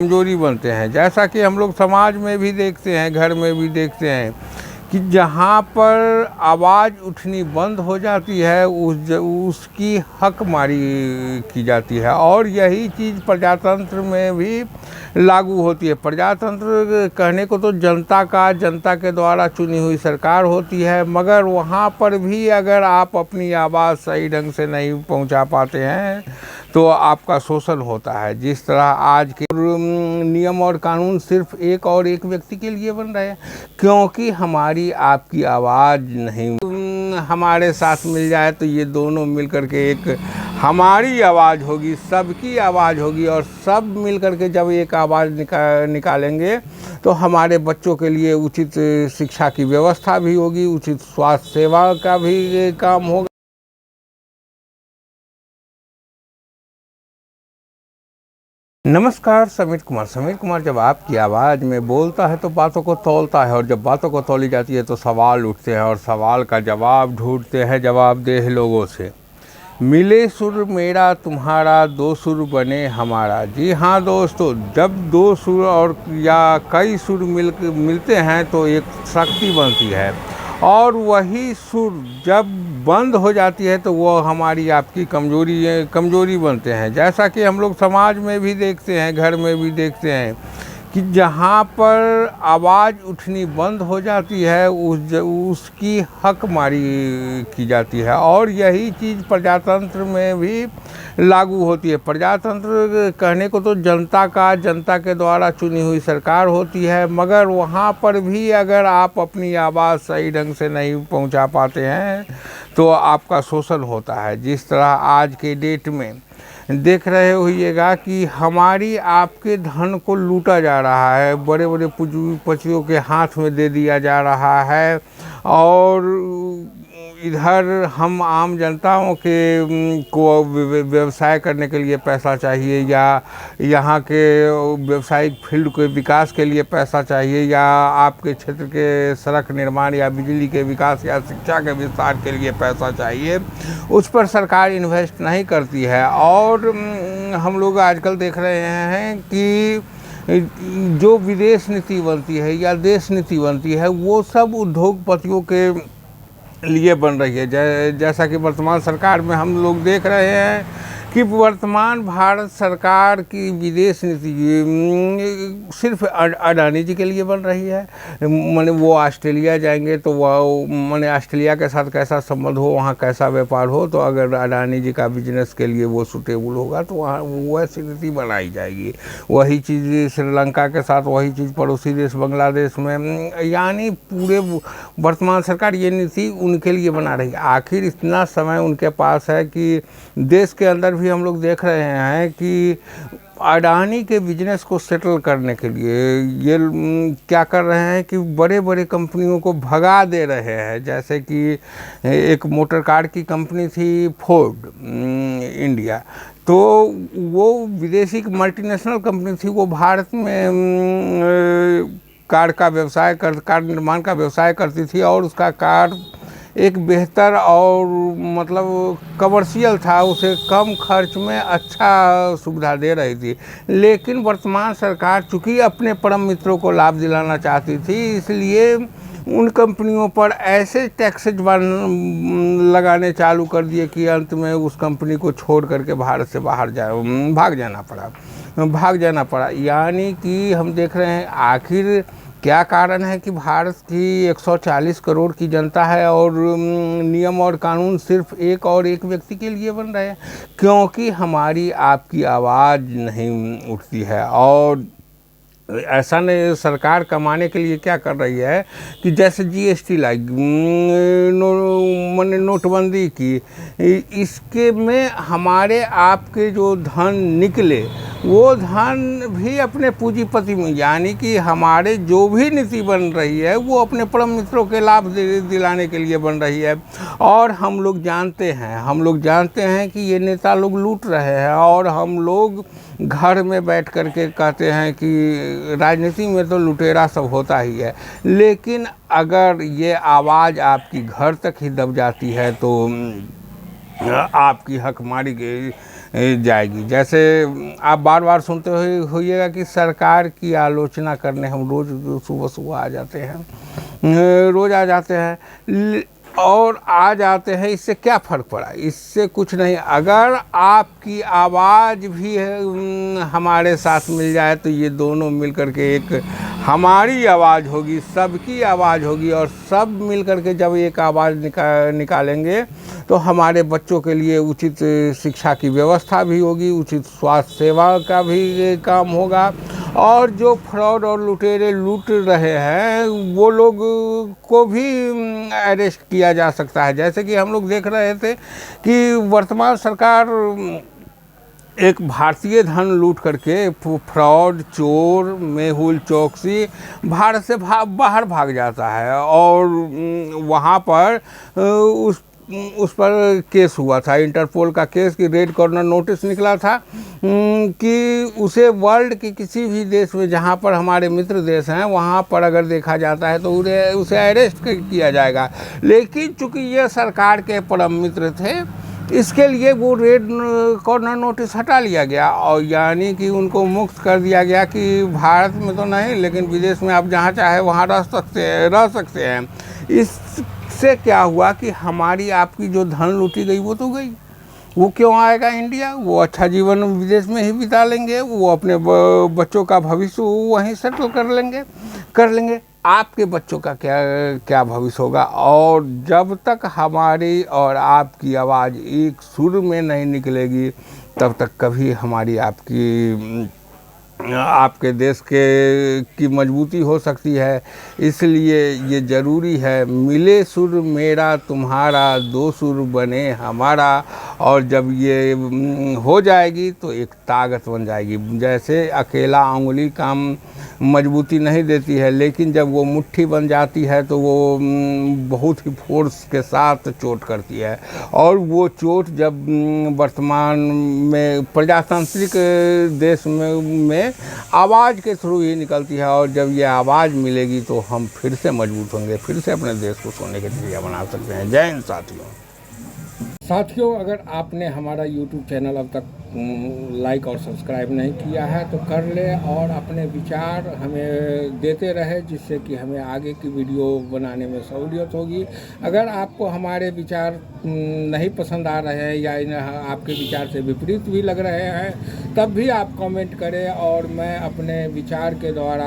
कमजोरी बनते हैं। जैसा कि हम लोग समाज में भी देखते हैं, घर में भी देखते हैं कि जहाँ पर आवाज़ उठनी बंद हो जाती है उसकी हक मारी की जाती है। और यही चीज़ प्रजातंत्र में भी लागू होती है। प्रजातंत्र कहने को तो जनता के द्वारा चुनी हुई सरकार होती है, मगर वहाँ पर भी अगर आप अपनी आवाज़ सही ढंग से नहीं पहुँचा पाते हैं तो आपका शोषण होता है। जिस तरह आज के नियम और कानून सिर्फ एक व्यक्ति के लिए बन रहे हैं, क्योंकि हमारी आपकी आवाज़ नहीं हमारे साथ मिल जाए तो ये दोनों मिल करके एक हमारी आवाज़ होगी, सबकी आवाज़ होगी। और सब मिल करके जब एक आवाज़ निकालेंगे तो हमारे बच्चों के लिए उचित शिक्षा की व्यवस्था भी होगी, उचित स्वास्थ्य सेवा का भी काम होगा। नमस्कार, समीर कुमार जब आपकी आवाज़ में बोलता है तो बातों को तौलता है, और जब बातों को तौली जाती है तो सवाल उठते हैं, और सवाल का जवाब ढूंढते हैं जवाबदेह लोगों से। मिले सुर मेरा तुम्हारा, दो सुर बने हमारा। जी हाँ दोस्तों, जब दो सुर और या कई सुर मिलते हैं तो एक शक्ति बनती है, और वही सुर जब बंद हो जाती है तो वो हमारी आपकी कमजोरी बनते हैं। जैसा कि हम लोग समाज में भी देखते हैं, घर में भी देखते हैं कि जहाँ पर आवाज़ उठनी बंद हो जाती है उसकी हक मारी की जाती है। और यही चीज़ प्रजातंत्र में भी लागू होती है। प्रजातंत्र कहने को तो जनता के द्वारा चुनी हुई सरकार होती है, मगर वहाँ पर भी अगर आप अपनी आवाज़ सही ढंग से नहीं पहुँचा पाते हैं तो आपका शोषण होता है। जिस तरह आज के डेट में देख रहे होइएगा कि हमारी आपके धन को लूटा जा रहा है, बड़े बड़े पूंजीपतियों के हाथ में दे दिया जा रहा है, और इधर हम आम जनताओं के को व्यवसाय करने के लिए पैसा चाहिए, या यहाँ के व्यवसायिक फील्ड के विकास के लिए पैसा चाहिए, या आपके क्षेत्र के सड़क निर्माण या बिजली के विकास या शिक्षा के विस्तार के लिए पैसा चाहिए, उस पर सरकार इन्वेस्ट नहीं करती है। और हम लोग आजकल देख रहे हैं कि जो विदेश नीति बनती है या देश नीति बनती है वो सब उद्योगपतियों के लिए बन रही है। जैसा कि वर्तमान सरकार में हम लोग देख रहे हैं कि वर्तमान भारत सरकार की विदेश नीति सिर्फ अडानी जी के लिए बन रही है। माने वो ऑस्ट्रेलिया जाएंगे तो वो माने ऑस्ट्रेलिया के साथ कैसा संबंध हो, वहाँ कैसा व्यापार हो, तो अगर अडानी जी का बिजनेस के लिए वो सूटेबल होगा तो वहाँ वैसी नीति बनाई जाएगी। वही चीज़ श्रीलंका के साथ, वही चीज़ पड़ोसी देश बांग्लादेश में, यानी पूरे वर्तमान सरकार ये नीति उनके लिए बना रही है। आखिर इतना समय उनके पास है कि देश के अंदर भी हम लोग देख रहे हैं कि अडानी के बिजनेस को सेटल करने के लिए ये क्या कर रहे हैं कि बड़े बड़े कंपनियों को भगा दे रहे हैं। जैसे कि एक मोटर कार की कंपनी थी फोर्ड इंडिया, तो वो विदेशी मल्टीनेशनल कंपनी थी, वो भारत में कार निर्माण का व्यवसाय करती थी, और उसका कार एक बेहतर और मतलब कमर्शियल था, उसे कम खर्च में अच्छा सुविधा दे रही थी। लेकिन वर्तमान सरकार चूँकि अपने परम मित्रों को लाभ दिलाना चाहती थी, इसलिए उन कंपनियों पर ऐसे टैक्सेज लगाने चालू कर दिए कि अंत में उस कंपनी को छोड़ करके भारत से भाग जाना पड़ा। यानी कि हम देख रहे हैं आखिर क्या कारण है कि भारत की 140 करोड़ की जनता है और नियम और कानून सिर्फ एक व्यक्ति के लिए बन रहे हैं, क्योंकि हमारी आपकी आवाज़ नहीं उठती है। और ऐसा नहीं, सरकार कमाने के लिए क्या कर रही है कि जैसे जीएसटी लाई, मैंने नोटबंदी की, इसके में हमारे आपके जो धन निकले वो धन भी अपने पूंजीपति में, यानी कि हमारे जो भी नीति बन रही है वो अपने परम मित्रों के लाभ दिलाने के लिए बन रही है। और हम लोग जानते हैं कि ये नेता लोग लूट रहे हैं, और हम लोग घर में बैठ कर के कहते हैं कि राजनीति में तो लुटेरा सब होता ही है। लेकिन अगर ये आवाज़ आपकी घर तक ही दब जाती है तो आपकी हक मारी जाएगी। जैसे आप बार बार सुनते होइएगा कि सरकार की आलोचना करने हम रोज़ सुबह सुबह आ जाते हैं, रोज़ आ जाते हैं और आ जाते हैं। इससे क्या फ़र्क पड़ा? इससे कुछ नहीं। अगर आपकी आवाज़ भी हमारे साथ मिल जाए तो ये दोनों मिल कर के एक हमारी आवाज़ होगी, सबकी आवाज़ होगी, और सब मिल कर के जब एक आवाज़ निकालेंगे तो हमारे बच्चों के लिए उचित शिक्षा की व्यवस्था भी होगी, उचित स्वास्थ्य सेवा का भी काम होगा, और जो फ्रॉड और लुटेरे लूट रहे हैं वो लोग को भी अरेस्ट किया जा सकता है। जैसे कि हम लोग देख रहे थे कि वर्तमान सरकार एक भारतीय धन लूट करके फ्रॉड, चोर, मेहुल चौकसी भारत से बाहर भाग जाता है, और वहाँ पर उस पर केस हुआ था, इंटरपोल का केस, कि रेड कॉर्नर नोटिस निकला था कि उसे वर्ल्ड के किसी भी देश में जहाँ पर हमारे मित्र देश हैं वहाँ पर अगर देखा जाता है तो उसे अरेस्ट किया जाएगा। लेकिन चूंकि ये सरकार के परम मित्र थे, इसके लिए वो रेड कॉर्नर नोटिस हटा लिया गया, और यानी कि उनको मुक्त कर दिया गया कि भारत में तो नहीं लेकिन विदेश में आप जहाँ चाहे वहाँ रह सकते हैं। इससे क्या हुआ कि हमारी आपकी जो धन लूटी गई वो तो गई, वो क्यों आएगा इंडिया? वो अच्छा जीवन विदेश में ही बिता लेंगे, वो अपने बच्चों का भविष्य वहीं सेटल कर लेंगे। आपके बच्चों का क्या भविष्य होगा? और जब तक हमारी और आपकी आवाज़ एक सुर में नहीं निकलेगी तब तक कभी हमारी आपके देश की मजबूती हो सकती है। इसलिए ये ज़रूरी है, मिले सुर मेरा तुम्हारा, दो सुर बने हमारा, और जब ये हो जाएगी तो एक ताकत बन जाएगी। जैसे अकेला उंगली काम मजबूती नहीं देती है, लेकिन जब वो मुट्ठी बन जाती है तो वो बहुत ही फोर्स के साथ चोट करती है, और वो चोट जब वर्तमान में प्रजातांत्रिक देश में आवाज़ के थ्रू ही निकलती है, और जब ये आवाज़ मिलेगी तो हम फिर से मजबूत होंगे, फिर से अपने देश को सोने के चिड़िया बना सकते हैं। जय हिंद साथियों, अगर आपने हमारा YouTube चैनल अब तक लाइक और सब्सक्राइब नहीं किया है तो कर ले, और अपने विचार हमें देते रहे, जिससे कि हमें आगे की वीडियो बनाने में सहूलियत होगी। अगर आपको हमारे विचार नहीं पसंद आ रहे हैं या आपके विचार से विपरीत भी लग रहे हैं, तब भी आप कमेंट करें, और मैं अपने विचार के द्वारा